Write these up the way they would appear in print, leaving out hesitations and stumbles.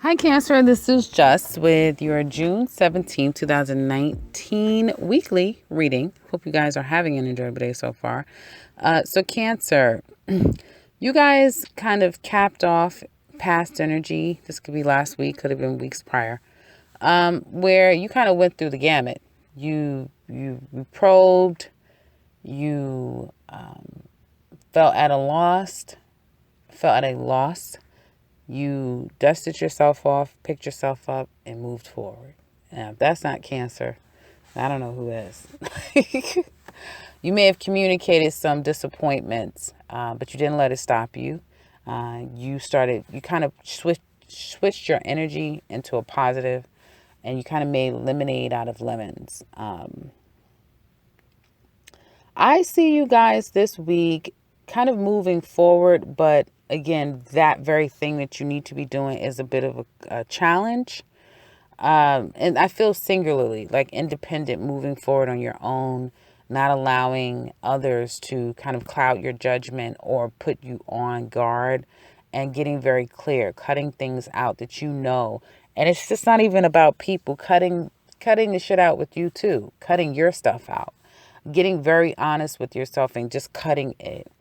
Hi, Cancer. This is Just with your June 17th, 2019 weekly reading. Hope you guys are having an enjoyable day so far. So, Cancer, you guys kind of capped off past energy. This could be last week, could have been weeks prior, where you kind of went through the gamut. You probed, you felt at a loss, felt at a loss. You dusted yourself off, picked yourself up, and moved forward. Now, if that's not Cancer, I don't know who is. You may have communicated some disappointments, but you didn't let it stop you. You kind of switched your energy into a positive, and you kind of made lemonade out of lemons. I see you guys this week kind of moving forward, but again, that very thing that you need to be doing is a bit of a challenge. And I feel singularly like independent, moving forward on your own, not allowing others to kind of cloud your judgment or put you on guard, and getting very clear, cutting things out that you know. And it's just not even about people cutting the shit out with you too, cutting your stuff out, getting very honest with yourself and just cutting it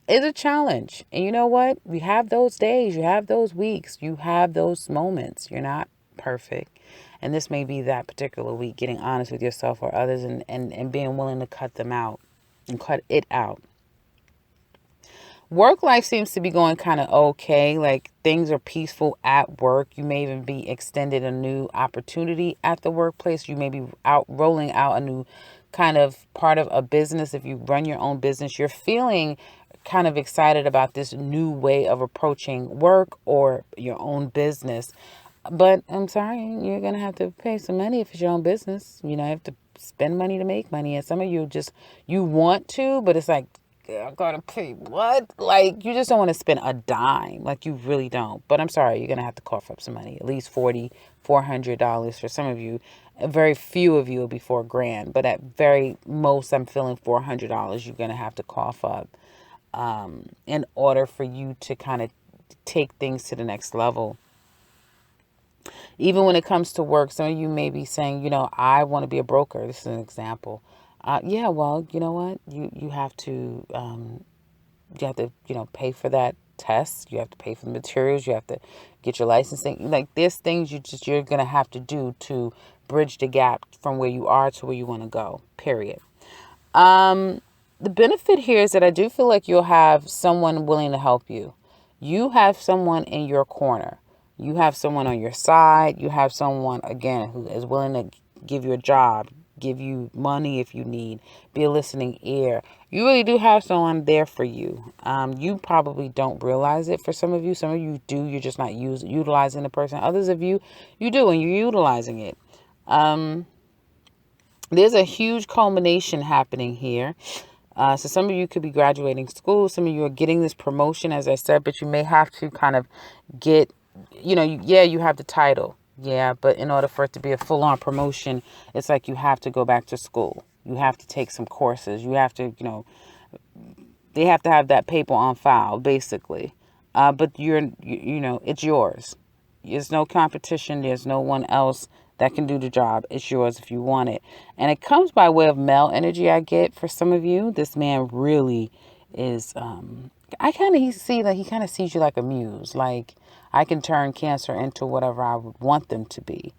is a challenge. And you know what? You have those days, you have those weeks, you have those moments. You're not perfect. And this may be that particular week, getting honest with yourself or others, and being willing to cut them out and cut it out. Work life seems to be going kind of okay. Like things are peaceful at work. You may even be extended a new opportunity at the workplace. You may be out rolling out a new kind of part of a business. If you run your own business, you're feeling kind of excited about this new way of approaching work or your own business. But I'm sorry, you're going to have to pay some money if it's your own business. You have to spend money to make money. And some of you you want to, but it's like, I gotta pay what? Like, you just don't want to spend a dime. Like, you really don't. But I'm sorry, you're going to have to cough up some money. At least $400 for some of you. Very few of you will be $4,000. But at very most, I'm feeling $400 you're going to have to cough up in order for you to kind of take things to the next level. Even when it comes to work, some of you may be saying, I want to be a broker. This is an example. Yeah, well, you know what? You have to pay for that test. You have to pay for the materials. You have to get your licensing. Like, there's things you're going to have to do to bridge the gap from where you are to where you want to go, period. The benefit here is that I do feel like you'll have someone willing to help you. You have someone in your corner. You have someone on your side. You have someone, again, who is willing to give you a job, give you money if you need, be a listening ear. You really do have someone there for you. You probably don't realize it for some of you. Some of you do. You're just not utilizing the person. Others of you, you do, and you're utilizing it. There's a huge culmination happening here. So some of you could be graduating school. Some of you are getting this promotion, as I said, but you may have to kind of get, you have the title. Yeah, but in order for it to be a full-on promotion, it's like you have to go back to school. You have to take some courses. You have to, they have to have that paper on file, basically. But it's yours. There's no competition. There's no one else that can do the job. It's yours if you want it. And it comes by way of male energy, I get, for some of you. This man really is, I kind of see that he kind of sees you like a muse. Like, I can turn Cancer into whatever I would want them to be,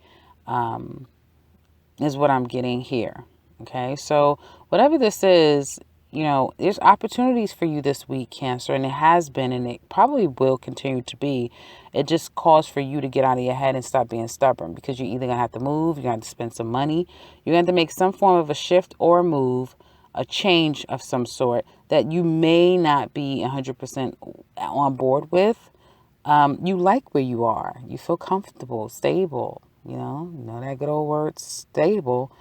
is what I'm getting here. Okay, so whatever this is, there's opportunities for you this week, Cancer, and it has been, and it probably will continue to be. It just calls for you to get out of your head and stop being stubborn, because you're either going to have to move, you're going to have to spend some money, you're going to have to make some form of a shift or a move, a change of some sort that you may not be 100% on board with. You like where you are. You feel comfortable, stable, you know that good old word, stable.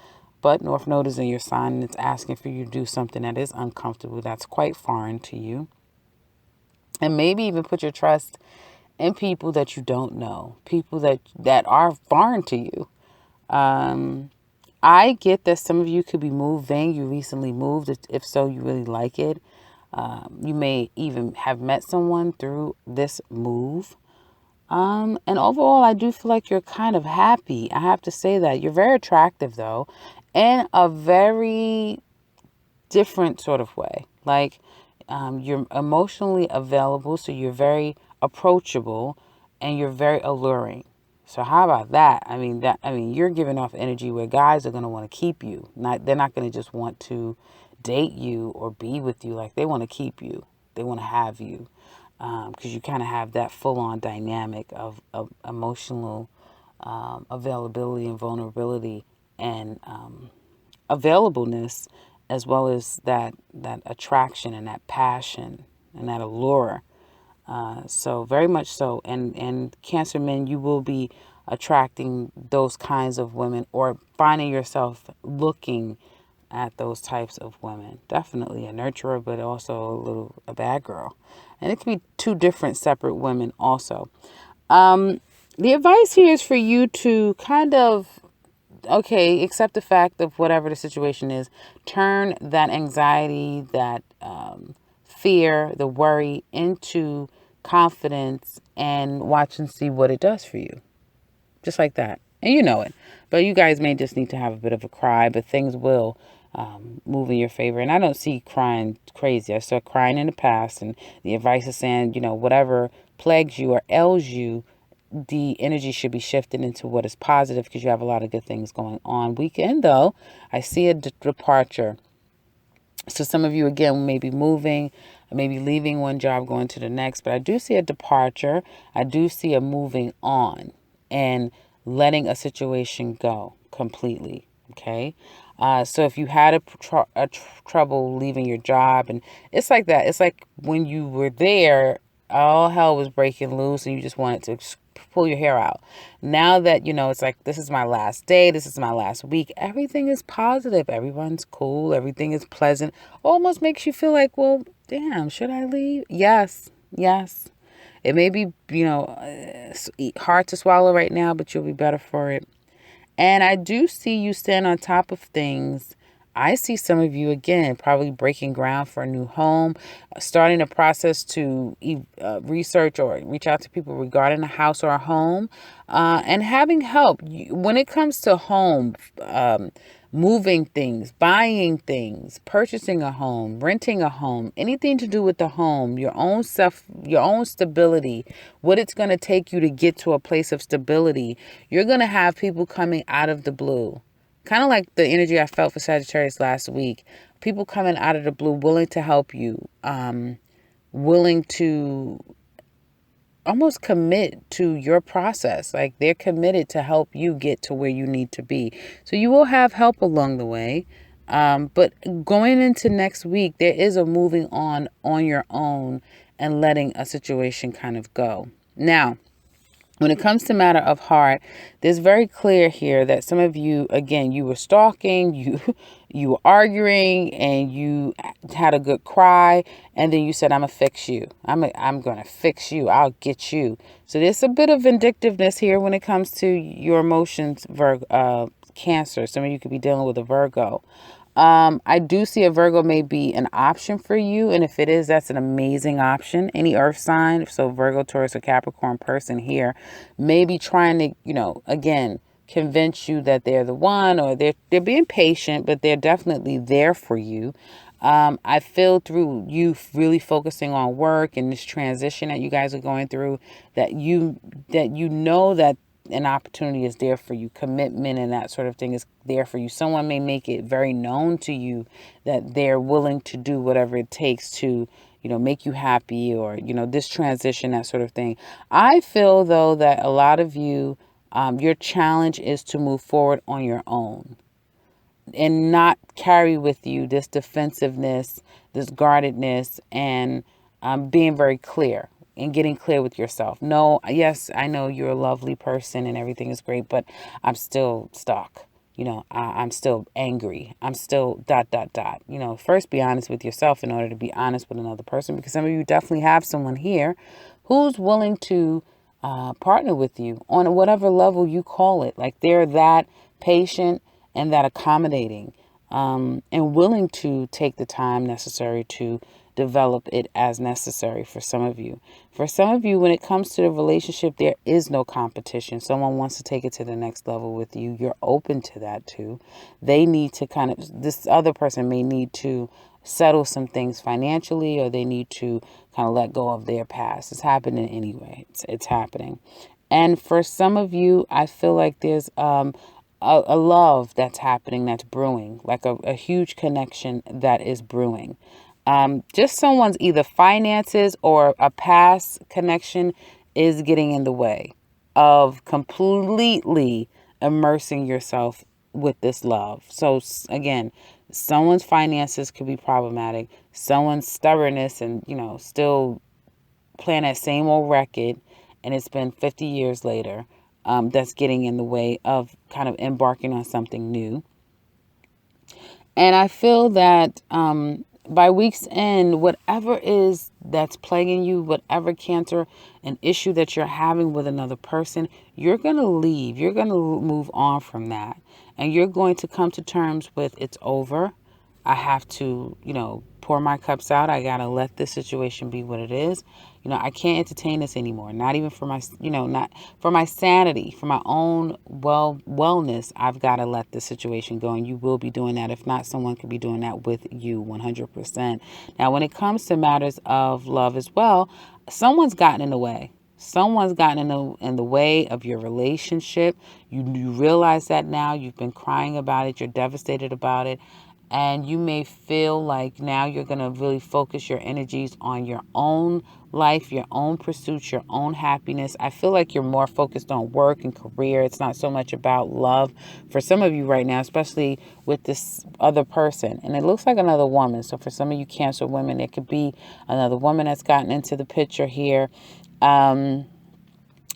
But North Node is in your sign, and it's asking for you to do something that is uncomfortable, that's quite foreign to you. And maybe even put your trust in people that you don't know, people that are foreign to you. I get that some of you could be moving. You recently moved. If so, you really like it. You may even have met someone through this move. And overall, I do feel like you're kind of happy. I have to say that. You're very attractive, though, in a very different sort of way. Like, you're emotionally available, so you're very approachable and you're very alluring. So how about that? You're giving off energy where guys are going to want to keep you. They're not going to just want to date you or be with you. Like, they want to keep you. They want to have you. Because you kind of have that full-on dynamic of emotional availability and vulnerability and availableness, as well as that attraction and that passion and that allure. So very much so. And Cancer men, you will be attracting those kinds of women or finding yourself looking at those types of women. Definitely a nurturer, but also a bad girl. And it can be two different separate women also. The advice here is for you to kind of, okay, accept the fact of whatever the situation is. Turn that anxiety, that fear, the worry into confidence and watch and see what it does for you. Just like that. And you know it. But you guys may just need to have a bit of a cry, but things will move in your favor. And I don't see crying crazy. I saw crying in the past, and the advice is saying, whatever plagues you or ails you, the energy should be shifted into what is positive because you have a lot of good things going on. Weekend, though, I see a departure. So some of you, again, may be moving, maybe leaving one job, going to the next. But I do see a departure. I do see a moving on and letting a situation go completely. Okay. So if you had trouble leaving your job, and it's like that. It's like when you were there, all hell was breaking loose and you just wanted to pull your hair out. Now that, it's like, this is my last day, this is my last week, everything is positive, everyone's cool, everything is pleasant, almost makes you feel like, well, damn, should I leave? Yes. It may be, hard to swallow right now, but you'll be better for it. And I do see you stand on top of things. I see some of you, again, probably breaking ground for a new home, starting a process to research or reach out to people regarding a house or a home, and having help. When it comes to home, moving things, buying things, purchasing a home, renting a home, anything to do with the home, your own stuff, your own stability, what it's going to take you to get to a place of stability, you're going to have people coming out of the blue. Kind of like the energy I felt for Sagittarius last week. People coming out of the blue, willing to help you, willing to almost commit to your process. Like they're committed to help you get to where you need to be. So you will have help along the way. But going into next week, there is a moving on your own and letting a situation kind of go. Now, when it comes to matter of heart, there's very clear here that some of you, again, you were stalking, you were arguing, and you had a good cry, and then you said, "I'm gonna fix you. I'm gonna fix you. I'll get you." So there's a bit of vindictiveness here when it comes to your emotions, Cancer. Some of you could be dealing with a Virgo. I do see a Virgo may be an option for you. And if it is, that's an amazing option. Any earth sign, so Virgo, Taurus, or Capricorn person here may be trying to, again, convince you that they're the one, or they're being patient, but they're definitely there for you. I feel through you really focusing on work and this transition that you guys are going through, that you know that an opportunity is there for you, commitment and that sort of thing is there for you. Someone may make it very known to you that they're willing to do whatever it takes to, make you happy, or, this transition, that sort of thing. I feel, though, that a lot of you, your challenge is to move forward on your own and not carry with you this defensiveness, this guardedness, and being very clear and getting clear with yourself. No, yes, I know you're a lovely person and everything is great, but I'm still stuck. I'm still angry. I'm still ... First be honest with yourself in order to be honest with another person, because some of you definitely have someone here who's willing to partner with you on whatever level you call it. Like they're that patient and that accommodating, and willing to take the time necessary to develop it as necessary for some of you. For some of you, when it comes to the relationship, there is no competition. Someone wants to take it to the next level with you. You're open to that too. They need to this other person may need to settle some things financially, or they need to kind of let go of their past. It's happening anyway. It's happening. And for some of you, I feel like there's a love that's happening, that's brewing, like a huge connection that is brewing. Just someone's either finances or a past connection is getting in the way of completely immersing yourself with this love. So again, someone's finances could be problematic. Someone's stubbornness and, still playing that same old record, and it's been 50 years later, that's getting in the way of kind of embarking on something new. And I feel that by week's end, whatever is that's plaguing you, whatever cancer and issue that you're having with another person, you're going to leave. You're going to move on from that. And you're going to come to terms with it's over. I have to, pour my cups out. I got to let this situation be what it is. I can't entertain this anymore. Not even for my, not for my sanity, for my own wellness. I've got to let this situation go. And you will be doing that. If not, someone could be doing that with you 100%. Now, when it comes to matters of love as well, someone's gotten in the way. Someone's gotten in the way of your relationship. You realize that now. You've been crying about it. You're devastated about it. And you may feel like now you're going to really focus your energies on your own life, your own pursuits, your own happiness. I feel like you're more focused on work and career. It's not so much about love for some of you right now, especially with this other person. And it looks like another woman. So for some of you Cancer women, it could be another woman that's gotten into the picture here.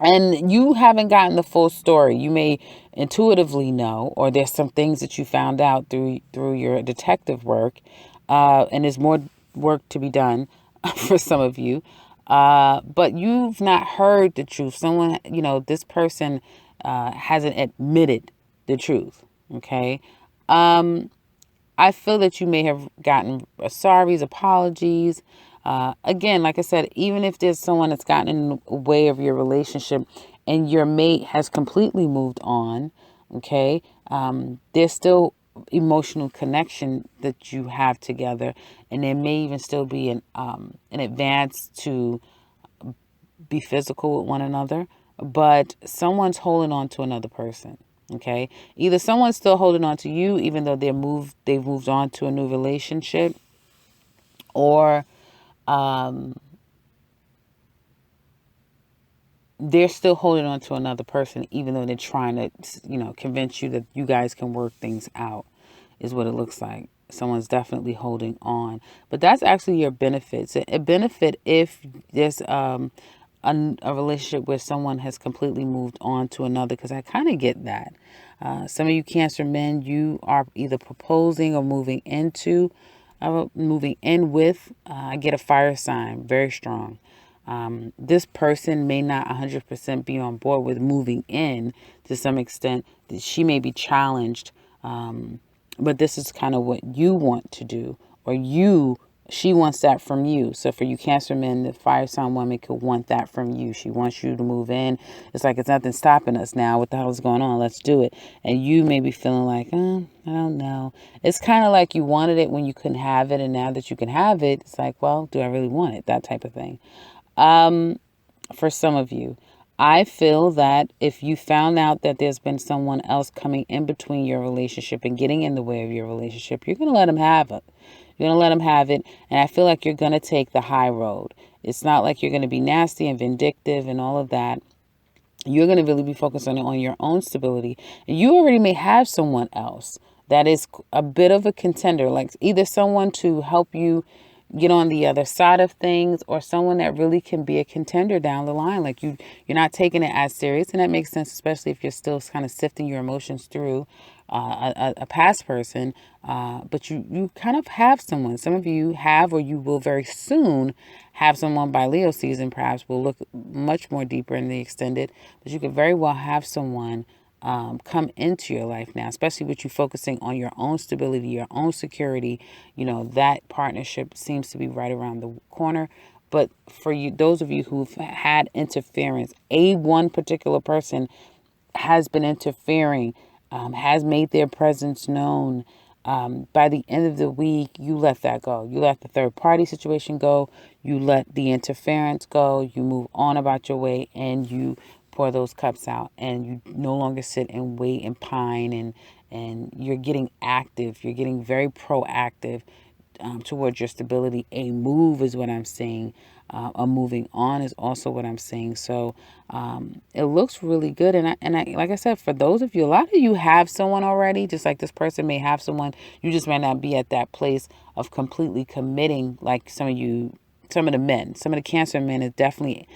And you haven't gotten the full story. You may intuitively know, or there's some things that you found out through your detective work, and there's more work to be done for some of you. But you've not heard the truth. Someone, this person hasn't admitted the truth. Okay. I feel that you may have gotten sorries, apologies. Again, like I said, even if there's someone that's gotten in the way of your relationship and your mate has completely moved on, okay, there's still emotional connection that you have together, and there may even still be an advance to be physical with one another, but someone's holding on to another person. Okay, either someone's still holding on to you, even though they've moved on to a new relationship, or they're still holding on to another person, even though they're trying to, convince you that you guys can work things out, is what it looks like. Someone's definitely holding on, but that's actually your benefit. So a benefit if there's a relationship where someone has completely moved on to another, because I kind of get that. Some of you Cancer men, you are either proposing or moving in with. I get a fire sign, very strong. This person may not 100% be on board with moving in to some extent. She may be challenged, but this is kind of what you want to do, or she wants that from you. So for you Cancer men, the fire sign woman could want that from you. She wants you to move in. It's like, it's nothing stopping us now. What the hell is going on? Let's do it. And you may be feeling like, I don't know. It's kind of like you wanted it when you couldn't have it. And now that you can have it, it's like, well, do I really want it? That type of thing. For some of you, I feel that if you found out that there's been someone else coming in between your relationship and getting in the way of your relationship, you're going to let them have it. You're going to let them have it. And I feel like you're going to take the high road. It's not like you're going to be nasty and vindictive and all of that. You're going to really be focused on your own stability. And you already may have someone else that is a bit of a contender, like either someone to help you get on the other side of things, or someone that really can be a contender down the line. Like you're not taking it as serious, and that makes sense, especially if you're still kind of sifting your emotions through a past person. But you kind of have someone. Some of you have, or you will very soon have someone by Leo season. Perhaps we'll look much more deeper in the extended, but you could very well have someone come into your life now, especially with you focusing on your own stability, your own security. That partnership seems to be right around the corner. But for you, those of you who've had interference, one particular person has been interfering, has made their presence known. By the end of the week, you let that go. You let the third party situation go. You let the interference go. You move on about your way, and you pour those cups out, and you no longer sit and wait and pine, and you're getting active. You're getting very proactive towards your stability. A move is what I'm seeing. A moving on is also what I'm seeing. So it looks really good. And I, like I said, for those of you, a lot of you have someone already, just like this person may have someone. You just might not be at that place of completely committing, like some of the men, some of the Cancer men is definitely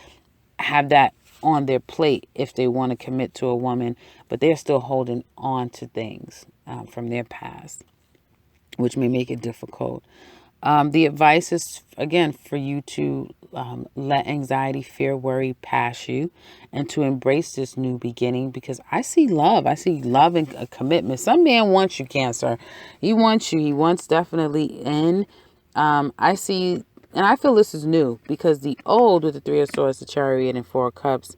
have that on their plate if they want to commit to a woman, but they're still holding on to things from their past, which may make it difficult. The advice is, again, for you to let anxiety, fear, worry pass you and to embrace this new beginning, because I see love. I see love and a commitment. Some man wants you, Cancer. He wants you. He wants definitely in. I see, and I feel this is new because the old with the Three of Swords, the Chariot, and Four of Cups,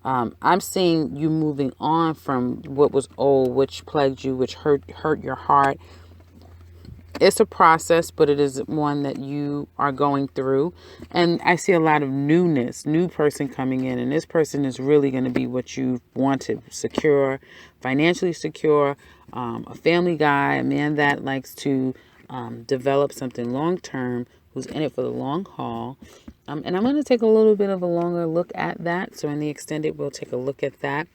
I'm seeing you moving on from what was old, which plagued you, which hurt your heart. It's a process, but it is one that you are going through. And I see a lot of newness, new person coming in. And this person is really going to be what you wanted: secure, financially secure, a family guy, a man that likes to develop something long term, who's in it for the long haul. And I'm going to take a little bit of a longer look at that. So in the extended, we'll take a look at that.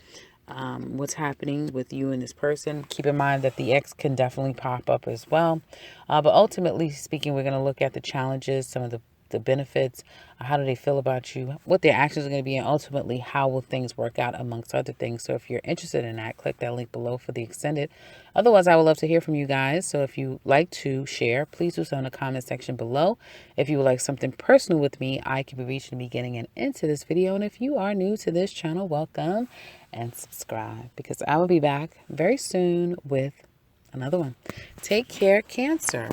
What's happening with you and this person. Keep in mind that the ex can definitely pop up as well. But ultimately speaking, we're going to look at the challenges, some of the benefits, how do they feel about you, what their actions are going to be, and ultimately how will things work out amongst other things. So if you're interested in that, click that link below for the extended. Otherwise, I would love to hear from you guys. So if you like to share, please do so in the comment section below. If you would like something personal with me, I can be reached in the beginning and into this video. And if you are new to this channel, welcome and subscribe, because I will be back very soon with another one. Take care, Cancer.